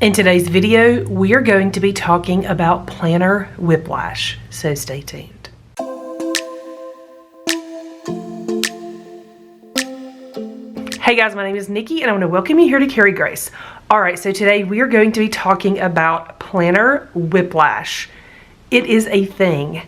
In today's video, we are going to be talking about planner whiplash, so stay tuned. Hey guys, my name is Nikki and I want to welcome you here to Carry Grace. Alright, so today we are going to be talking about planner whiplash. It is a thing.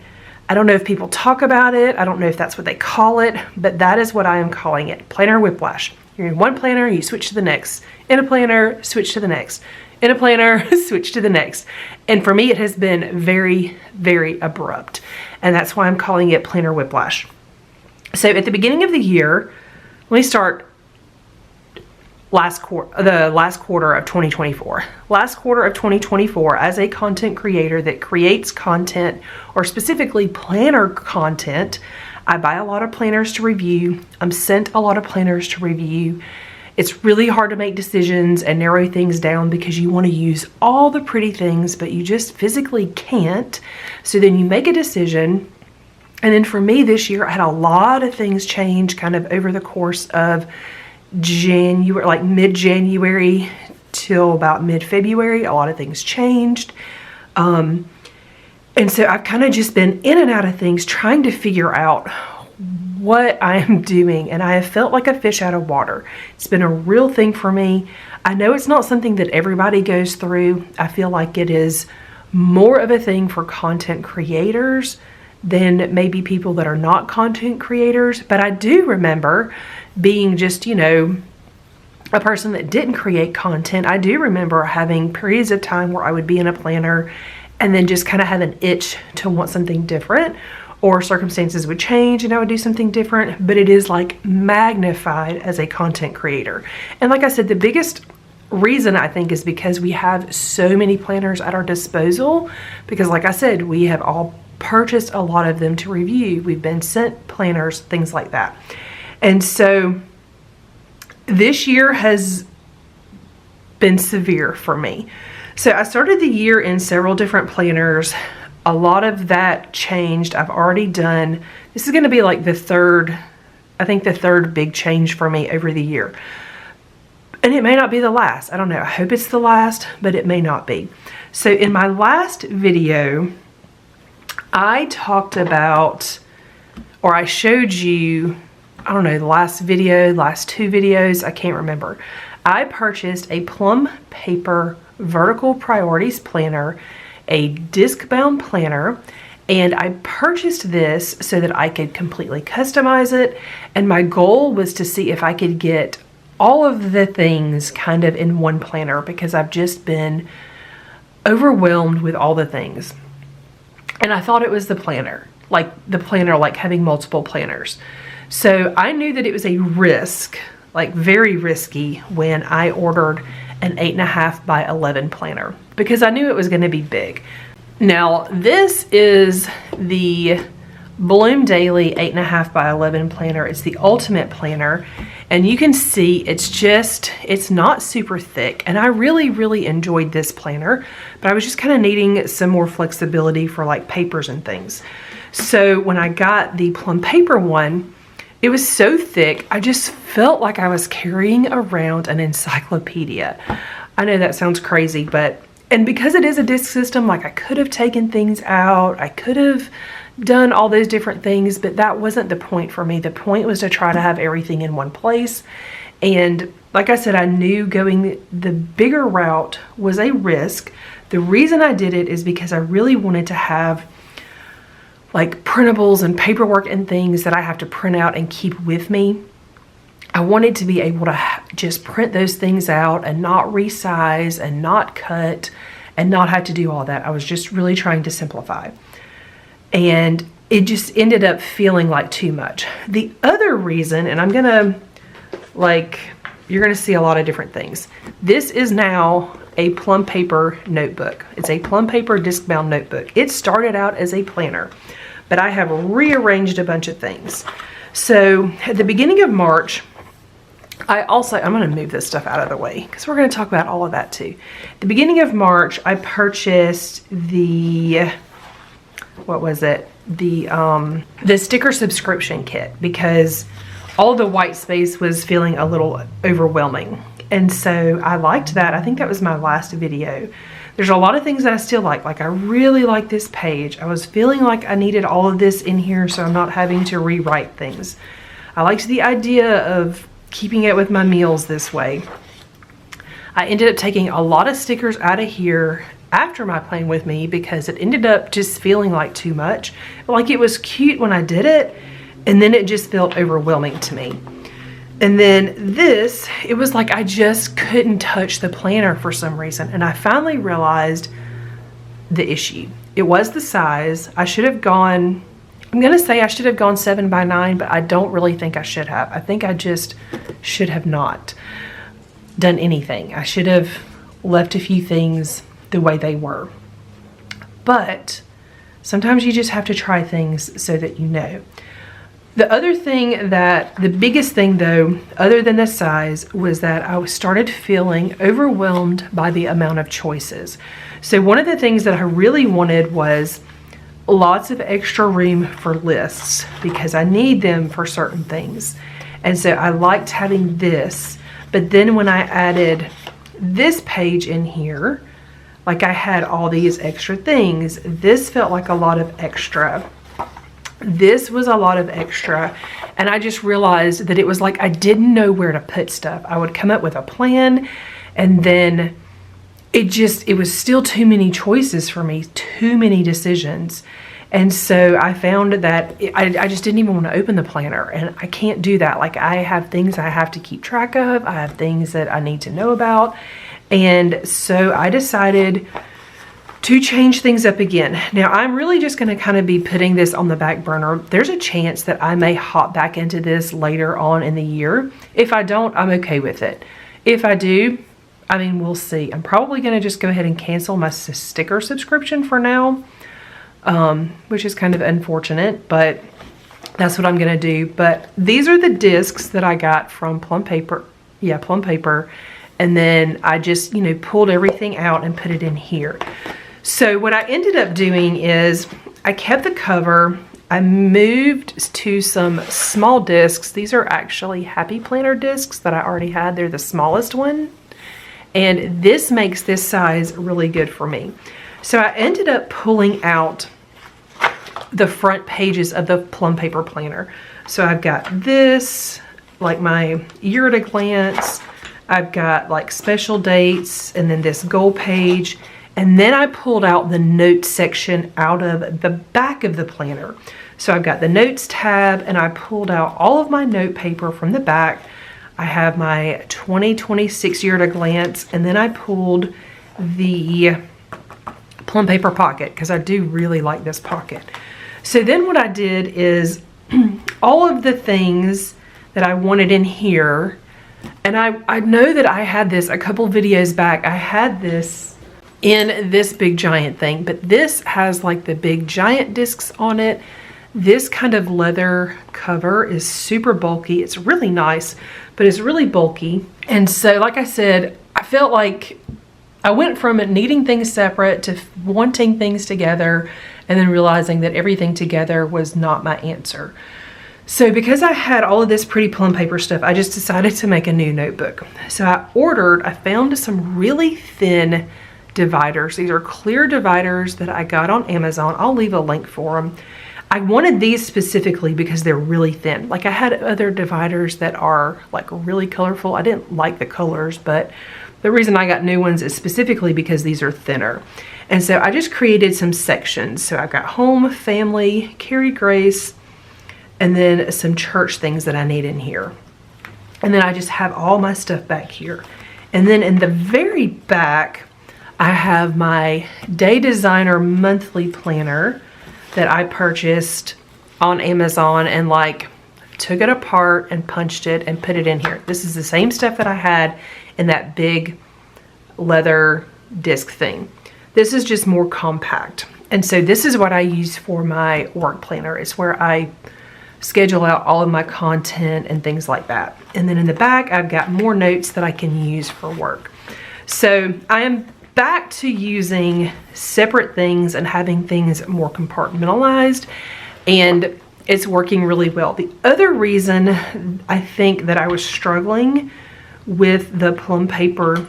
I don't know if people talk about it, I don't know if that's what they call it, but that is what I am calling it, planner whiplash. You're in one planner, you switch to the next. In a planner, switch to the next. In a planner, switch to the next. And for me, it has been very, very abrupt. And that's why I'm calling it planner whiplash. So at the beginning of the year, let me start the last quarter of 2024. Last quarter of 2024, as a content creator that creates content, or specifically planner content, I buy a lot of planners to review. I'm sent a lot of planners to review. It's really hard to make decisions and narrow things down because you want to use all the pretty things, but you just physically can't. So then you make a decision. And then for me this year, I had a lot of things change kind of over the course of January, like mid-January till about mid-February. A lot of things changed. And so I've kind of just been in and out of things trying to figure out what I am doing, and I have felt like a fish out of water. It's been a real thing for me. I know it's not something that everybody goes through. I feel like it is more of a thing for content creators than maybe people that are not content creators. But I do remember being just, you know, a person that didn't create content. I do remember having periods of time where I would be in a planner and then just kind of have an itch to want something different, or circumstances would change and I would do something different, but it is like magnified as a content creator. And like I said, the biggest reason I think is because we have so many planners at our disposal, because like I said, we have all purchased a lot of them to review. We've been sent planners, things like that. And so this year has been severe for me. So I started the year in several different planners. A lot of that changed. I've already done, this is going to be like the third big change for me over the year. And it may not be the last. I don't know. I hope it's the last, but it may not be. So in my last video, I talked about, or I showed you, I don't know, the last two videos, I can't remember. I purchased a plum paper vertical priorities planner, a disc bound planner, and I purchased this so that I could completely customize it. And my goal was to see if I could get all of the things kind of in one planner, because I've just been overwhelmed with all the things. And I thought it was the planner, like having multiple planners. So I knew that it was a risk, like very risky, when I ordered an 8.5 by 11 planner, because I knew it was going to be big. Now this is the Bloom Daily 8.5 by 11 planner. It's the ultimate planner, and you can see it's not super thick, and I really enjoyed this planner, but I was just kind of needing some more flexibility for like papers and things. So when I got the plum paper one, it was so thick, I just felt like I was carrying around an encyclopedia. I know that sounds crazy, and because it is a disc system, like I could have taken things out, I could have done all those different things, but that wasn't the point for me. The point was to try to have everything in one place. And like I said, I knew going the bigger route was a risk. The reason I did it is because I really wanted to have like printables and paperwork and things that I have to print out and keep with me. I wanted to be able to just print those things out and not resize and not cut and not have to do all that. I was just really trying to simplify. And it just ended up feeling like too much. The other reason, and I'm gonna, you're gonna see a lot of different things. This is now a plum paper notebook. It's a plum paper disc bound notebook. It started out as a planner, but I have rearranged a bunch of things. So at the beginning of March, I'm going to move this stuff out of the way because we're going to talk about all of that too. At the beginning of March, I purchased the, the sticker subscription kit, because all the white space was feeling a little overwhelming. And so I liked that. I think that was my last video. There's a lot of things that I still like. Like I really like this page. I was feeling like I needed all of this in here so I'm not having to rewrite things. I liked the idea of keeping it with my meals this way. I ended up taking a lot of stickers out of here after my Plan With Me because it ended up just feeling like too much. Like it was cute when I did it, and then it just felt overwhelming to me. And then this, it was like I just couldn't touch the planner for some reason. And I finally realized the issue. It was the size. I should have gone, I'm gonna say I should have gone 7x9, but I don't really think I should have. I think I just should have not done anything. I should have left a few things the way they were. But sometimes you just have to try things so that you know. The other thing the biggest thing though, other than the size, was that I started feeling overwhelmed by the amount of choices. So one of the things that I really wanted was lots of extra room for lists because I need them for certain things. And so I liked having this, but then when I added this page in here, like I had all these extra things, this felt like a lot of extra. This was a lot of extra, and I just realized that it was like I didn't know where to put stuff. I would come up with a plan, and then it was still too many choices for me, too many decisions. And so I found that I just didn't even want to open the planner, and I can't do that. Like I have things I have to keep track of. I have things that I need to know about. And so I decided to change things up again. Now I'm really just gonna kind of be putting this on the back burner. There's a chance that I may hop back into this later on in the year. If I don't, I'm okay with it. If I do, I mean, we'll see. I'm probably gonna just go ahead and cancel my sticker subscription for now, which is kind of unfortunate, but that's what I'm gonna do. But these are the discs that I got from Plum Paper. Yeah, Plum Paper. And then I just, pulled everything out and put it in here. So what I ended up doing is I kept the cover. I moved to some small discs. These are actually Happy Planner discs that I already had. They're the smallest one. And this makes this size really good for me. So I ended up pulling out the front pages of the Plum Paper planner. So I've got this, like my year at a glance. I've got like special dates, and then this goal page. And then I pulled out the notes section out of the back of the planner. So I've got the notes tab, and I pulled out all of my note paper from the back. I have my 2026 year at a glance, and then I pulled the Plum Paper pocket because I do really like this pocket. So then what I did is all of the things that I wanted in here, and I know that I had this a couple videos back. I had this in this big giant thing, but this has like the big giant discs on it. This kind of leather cover is super bulky. It's really nice, but it's really bulky. And so, like I said, I felt like I went from needing things separate to wanting things together, and then realizing that everything together was not my answer. So because I had all of this pretty Plum Paper stuff, I just decided to make a new notebook. So I found some really thin dividers. These are clear dividers that I got on Amazon. I'll leave a link for them. I wanted these specifically because they're really thin. Like I had other dividers that are like really colorful. I didn't like the colors, but the reason I got new ones is specifically because these are thinner. And so I just created some sections. So I've got home, family, Carry Grace, and then some church things that I need in here. And then I just have all my stuff back here. And then in the very back, I have my Day Designer monthly planner that I purchased on Amazon, and like took it apart and punched it and put it in here. This is the same stuff that I had in that big leather disc thing. This is just more compact. And so this is what I use for my work planner. It's where I schedule out all of my content and things like that. And then in the back, I've got more notes that I can use for work. So I am back to using separate things and having things more compartmentalized, and it's working really well. The other reason I think that I was struggling with the plum paper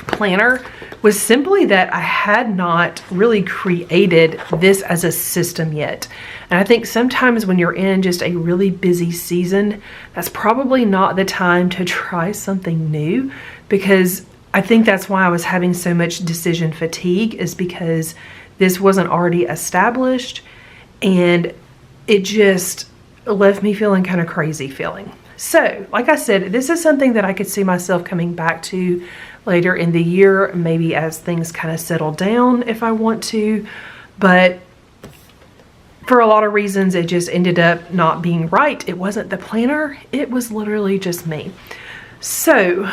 planner was simply that I had not really created this as a system yet. And I think sometimes when you're in just a really busy season, that's probably not the time to try something new, because I think that's why I was having so much decision fatigue, is because this wasn't already established and it just left me feeling kind of crazy feeling. So, like I said, this is something that I could see myself coming back to later in the year, maybe as things kind of settle down if I want to. But for a lot of reasons, it just ended up not being right. It wasn't the planner, it was literally just me. So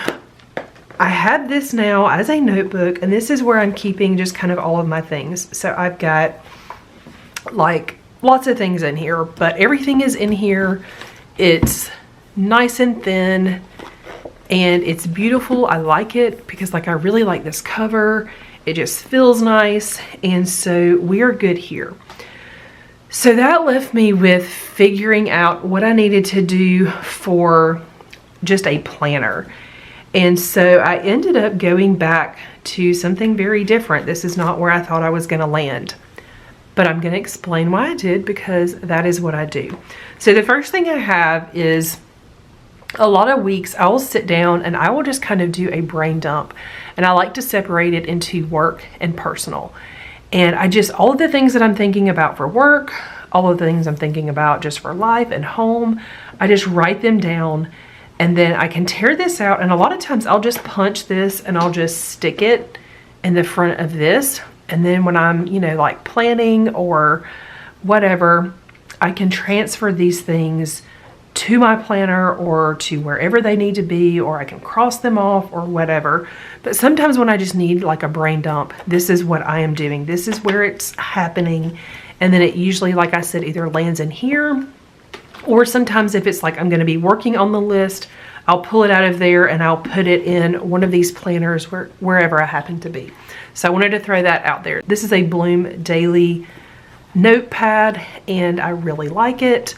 I have this now as a notebook, and this is where I'm keeping just kind of all of my things. So I've got like lots of things in here, but everything is in here. It's nice and thin and it's beautiful. I like it because like I really like this cover. It just feels nice, and so we are good here. So that left me with figuring out what I needed to do for just a planner. And so I ended up going back to something very different. This is not where I thought I was going to land, but I'm going to explain why I did, because that is what I do. So the first thing I have is a lot of weeks I will sit down and I will just kind of do a brain dump, and I like to separate it into work and personal. And I just, all of the things that I'm thinking about for work, all of the things I'm thinking about just for life and home, I just write them down. And then I can tear this out, and a lot of times I'll just punch this and I'll just stick it in the front of this. And then when I'm, you know, like planning or whatever, I can transfer these things to my planner or to wherever they need to be, or I can cross them off or whatever. But sometimes when I just need like a brain dump, this is what I am doing. This is where it's happening. And then it usually, like I said, either lands in here, or sometimes if it's like I'm going to be working on the list, I'll pull it out of there and I'll put it in one of these planners wherever I happen to be. So I wanted to throw that out there. This is a Bloom Daily notepad and I really like it.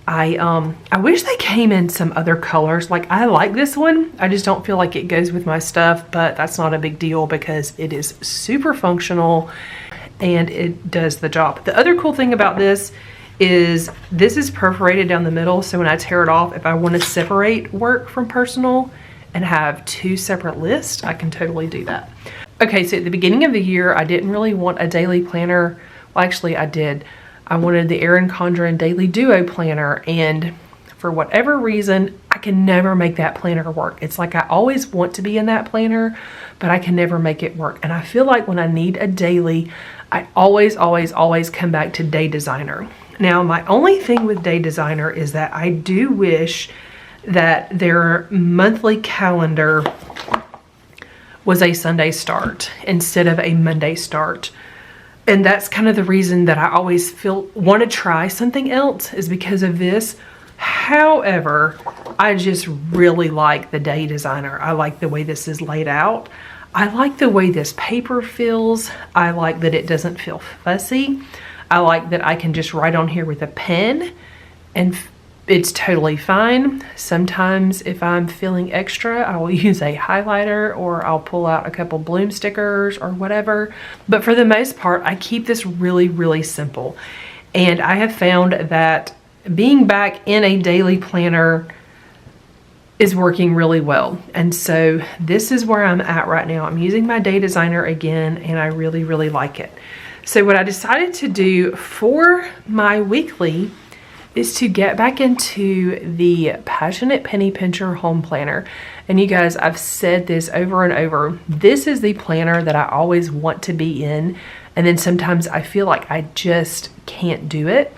I wish they came in some other colors. Like, I like this one. I just don't feel like it goes with my stuff, but that's not a big deal because it is super functional and it does the job. The other cool thing about this is perforated down the middle, so when I tear it off, if I want to separate work from personal and have two separate lists, I can totally do that. Okay, so at the beginning of the year, I didn't really want a daily planner. Well, actually I did. I wanted the Erin Condren Daily Duo planner, and for whatever reason, I can never make that planner work. It's like I always want to be in that planner, but I can never make it work. And I feel like when I need a daily, I always come back to Day Designer. Now, my only thing with Day Designer is that I do wish that their monthly calendar was a Sunday start instead of a Monday start. And that's kind of the reason that I always want to try something else, is because of this. However, I just really like the Day Designer. I like the way this is laid out. I like the way this paper feels. I like that it doesn't feel fussy. I like that I can just write on here with a pen and it's totally fine. Sometimes if I'm feeling extra, I will use a highlighter or I'll pull out a couple Bloom stickers or whatever. But for the most part, I keep this really simple. And I have found that being back in a daily planner is working really well. And so this is where I'm at right now. I'm using my Day Designer again, and I really like it. So what I decided to do for my weekly is to get back into the Passionate Penny Pincher Home Planner. And you guys, I've said this over and over. This is the planner that I always want to be in. And then sometimes I feel like I just can't do it.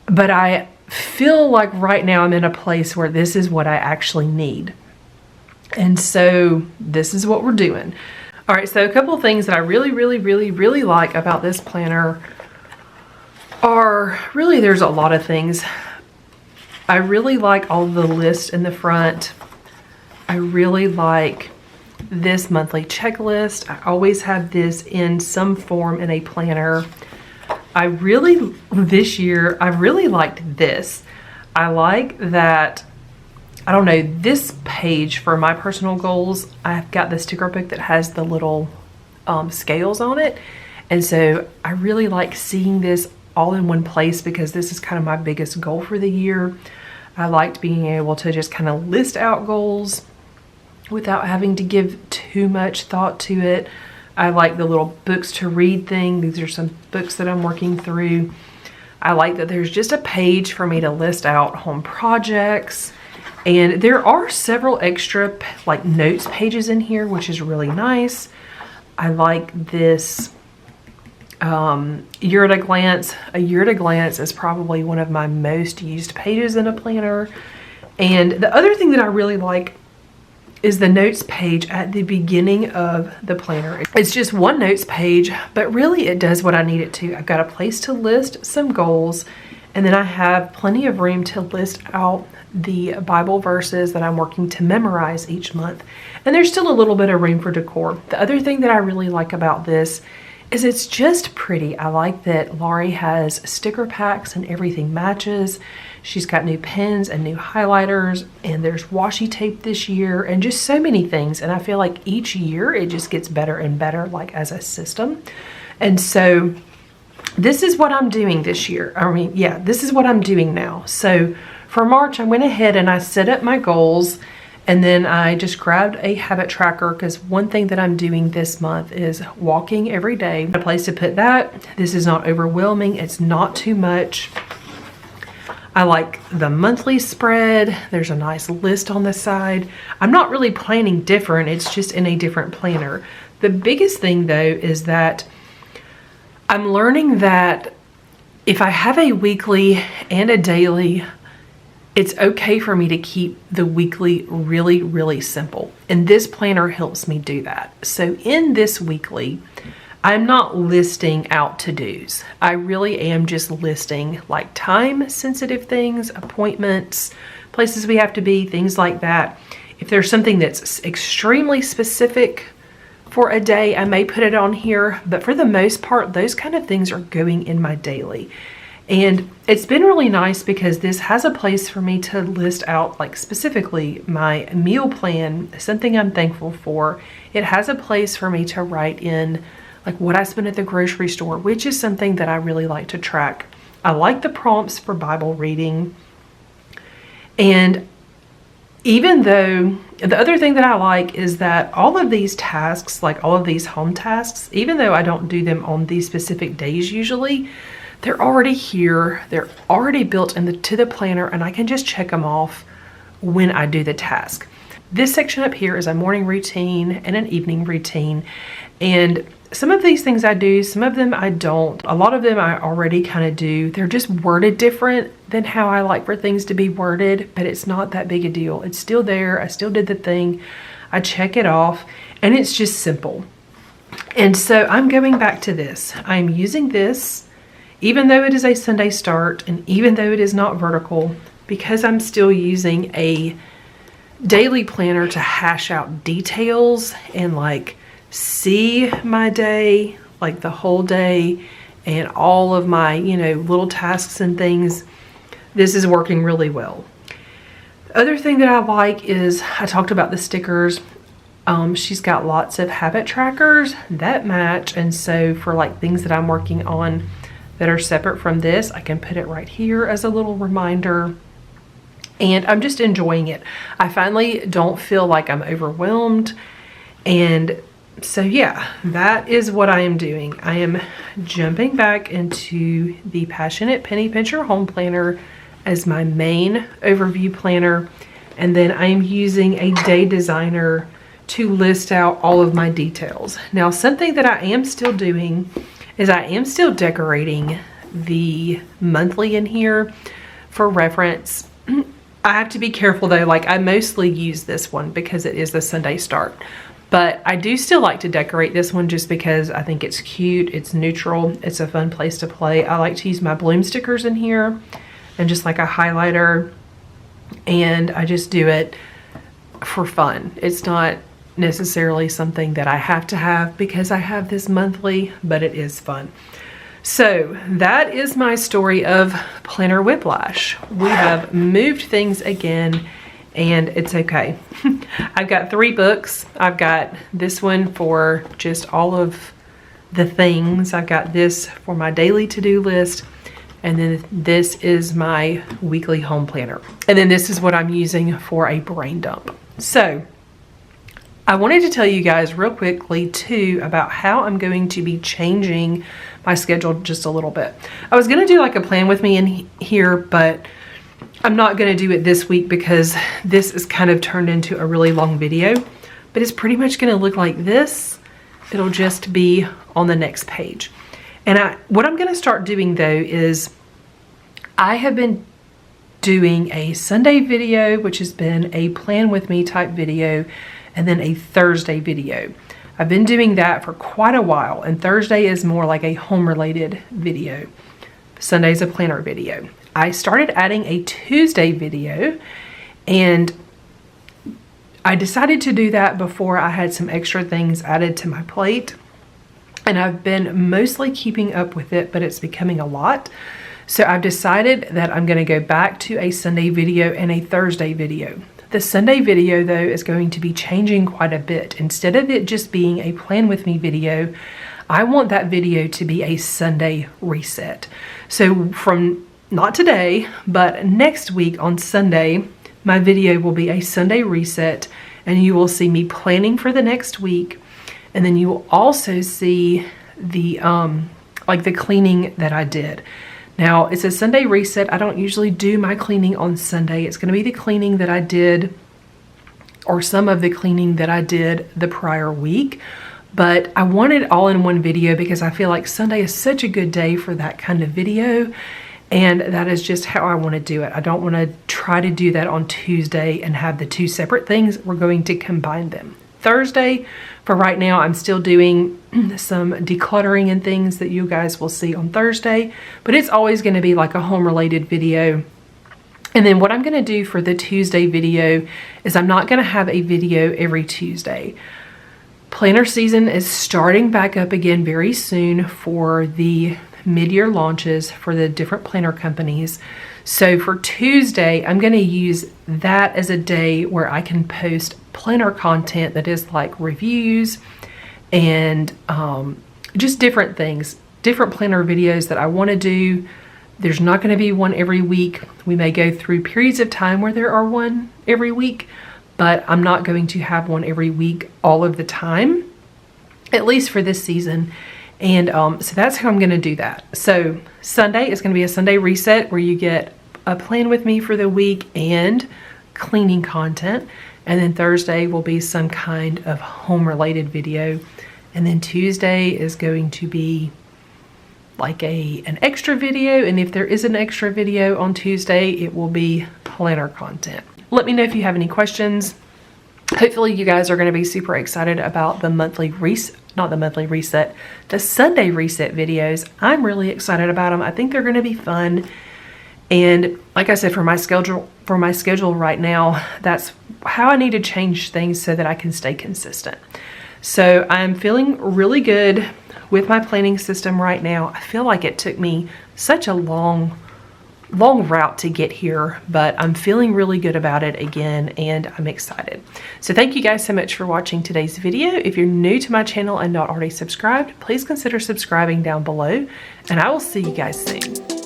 But I feel like right now I'm in a place where this is what I actually need. And so this is what we're doing. All right, so a couple of things that I really like about this planner are, really there's a lot of things. I really like all the lists in the front. I really like this monthly checklist. I always have this in some form in a planner. This year, I really liked this. I like that I don't know, this page for my personal goals, I've got the sticker book that has the little scales on it. And so I really like seeing this all in one place because this is kind of my biggest goal for the year. I liked being able to just kind of list out goals without having to give too much thought to it. I like the little books to read thing. These are some books that I'm working through. I like that there's just a page for me to list out home projects. And there are several extra like notes pages in here, which is really nice. I like this year at a glance. A year at a glance is probably one of my most used pages in a planner. And the other thing that I really like is the notes page at the beginning of the planner. It's just one notes page, but really it does what I need it to. I've got a place to list some goals, and then I have plenty of room to list out the Bible verses that I'm working to memorize each month. And there's still a little bit of room for decor. The other thing that I really like about this is it's just pretty. I like that Laurie has sticker packs and everything matches. She's got new pens and new highlighters, and there's washi tape this year, and just so many things. And I feel like each year it just gets better and better, like as a system. And so this is what I'm doing this year. I mean, yeah, this is what I'm doing now. So for March, I went ahead and I set up my goals, and then I just grabbed a habit tracker because one thing that I'm doing this month is walking every day. A place to put that. This is not overwhelming. It's not too much. I like the monthly spread. There's a nice list on the side. I'm not really planning different. It's just in a different planner. The biggest thing though is that I'm learning that if I have a weekly and a daily, it's okay for me to keep the weekly really, really simple. And this planner helps me do that. So in this weekly, I'm not listing out to-dos. I really am just listing like time-sensitive things, appointments, places we have to be, things like that. If there's something that's extremely specific for a day, I may put it on here, but for the most part, those kind of things are going in my daily. And it's been really nice because this has a place for me to list out like specifically my meal plan, something I'm thankful for. It has a place for me to write in like what I spend at the grocery store, which is something that I really like to track. I like the prompts for Bible reading. And even though the other thing that I like is that all of these tasks, like all of these home tasks, even though I don't do them on these specific days usually, they're already here. They're already built into the planner, and I can just check them off when I do the task. This section up here is a morning routine and an evening routine. And some of these things I do, some of them I don't. A lot of them I already kind of do. They're just worded different than how I like for things to be worded, but it's not that big a deal. It's still there. I still did the thing. I check it off, and it's just simple. And so I'm going back to this. I'm using this, even though it is a Sunday start, and even though it is not vertical, because I'm still using a daily planner to hash out details and like see my day, like the whole day, and all of my, little tasks and things. This is working really well. The other thing that I like is, I talked about the stickers. She's got lots of habit trackers that match. And so for like things that I'm working on that are separate from this, I can put it right here as a little reminder. And I'm just enjoying it. I finally don't feel like I'm overwhelmed. And so yeah, that is what I am doing. I am jumping back into the Passionate Penny Pincher Home Planner as my main overview planner. And then I am using a day designer to list out all of my details. Now, something that I am still doing is I am still decorating the monthly in here for reference. I have to be careful though, like I mostly use this one because it is the Sunday start. But I do still like to decorate this one just because I think it's cute, it's neutral, it's a fun place to play. I like to use my bloom stickers in here and just like a highlighter, and I just do it for fun. It's not necessarily something that I have to have because I have this monthly, but it is fun. So that is my story of Planner Whiplash. We have moved things again, and it's okay. I've got 3 books. I've got this one for just all of the things. I've got this for my daily to-do list, and then this is my weekly home planner. And then this is what I'm using for a brain dump. So I wanted to tell you guys real quickly too about how I'm going to be changing my schedule just a little bit. I was going to do like a plan with me in here, but I'm not going to do it this week because this is kind of turned into a really long video, but it's pretty much going to look like this. It'll just be on the next page. And what I'm going to start doing though is I have been doing a Sunday video, which has been a plan with me type video, and then a Thursday video. I've been doing that for quite a while, and Thursday is more like a home related video. Sunday's a planner video. I started adding a Tuesday video, and I decided to do that before I had some extra things added to my plate. And I've been mostly keeping up with it, but it's becoming a lot. So I've decided that I'm going to go back to a Sunday video and a Thursday video. The Sunday video though is going to be changing quite a bit. Instead of it just being a plan with me video, I want that video to be a Sunday reset. So from not today, but next week on Sunday, my video will be a Sunday reset, and you will see me planning for the next week. And then you will also see the like the cleaning that I did. Now, it's a Sunday reset. I don't usually do my cleaning on Sunday. It's going to be the cleaning that I did, or some of the cleaning that I did the prior week. But I want it all in one video because I feel like Sunday is such a good day for that kind of video. And that is just how I want to do it. I don't want to try to do that on Tuesday and have the 2 separate things. We're going to combine them. Thursday, for right now, I'm still doing some decluttering and things that you guys will see on Thursday, but it's always going to be like a home related video. And then what I'm going to do for the Tuesday video is I'm not going to have a video every Tuesday. Planner season is starting back up again very soon for the mid-year launches for the different planner companies. So for Tuesday, I'm going to use that as a day where I can post planner content that is like reviews and just different things, different planner videos that I want to do. There's not going to be one every week. We may go through periods of time where there are one every week, but I'm not going to have one every week all of the time, at least for this season. And so that's how I'm going to do that. So Sunday is going to be a Sunday reset where you get a plan with me for the week and cleaning content. And then Thursday will be some kind of home related video. And then Tuesday is going to be like an extra video. And if there is an extra video on Tuesday, it will be planner content. Let me know if you have any questions. Hopefully you guys are going to be super excited about the monthly reset, not the monthly reset, the Sunday reset videos. I'm really excited about them. I think they're going to be fun. And like I said, for my schedule right now, that's how I need to change things so that I can stay consistent. So I'm feeling really good with my planning system right now. I feel like it took me such a long route to get here, but I'm feeling really good about it again, and I'm excited. So thank you guys so much for watching today's video. If you're new to my channel and not already subscribed, please consider subscribing down below, and I will see you guys soon.